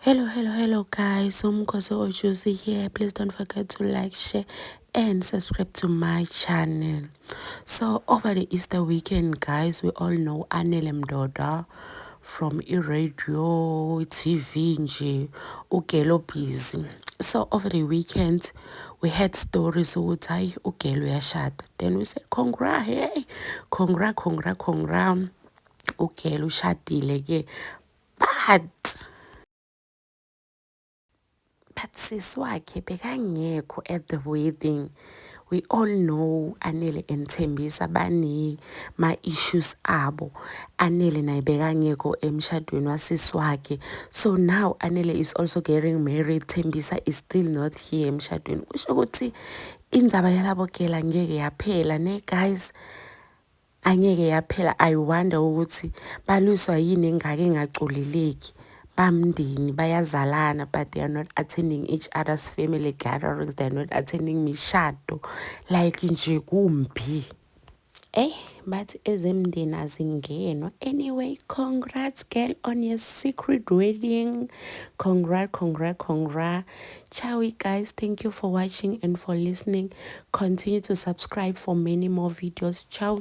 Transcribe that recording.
Hello guys, Umkhosi Ojuzi here. Please don't forget to like, share and subscribe to my channel. So over the Easter weekend guys, we all know Anele Mdoda from radio, TV nje, ugelo busy. So over the weekend we had stories ukuthi hayi ugelo uyashada. Then we said congra, hey, congra. Ugelo ushadile ke. But sis wakhe bekangekho at the wedding. We all know Anele and Thembisa bani ma-issues abo. Anele naye bekangekho emshadweni wasis wakhe. So now Anele is also getting married. Thembisa is still not here emshadweni. Kusho ukuthi indzaba yalabo gela ngeke yaphela ne guys. Angeke yaphela. I wonder ukuthi balwiswa yini engake engaculileki. Bamndeni bayazalana, but they are not attending each other's family gatherings. They are not attending mishado like nje kumbi. But ezemndeni azingenwa. Anyway, congrats girl on your secret wedding. Congrats. Ciao guys, thank you for watching and for listening. Continue to subscribe for many more videos. Ciao.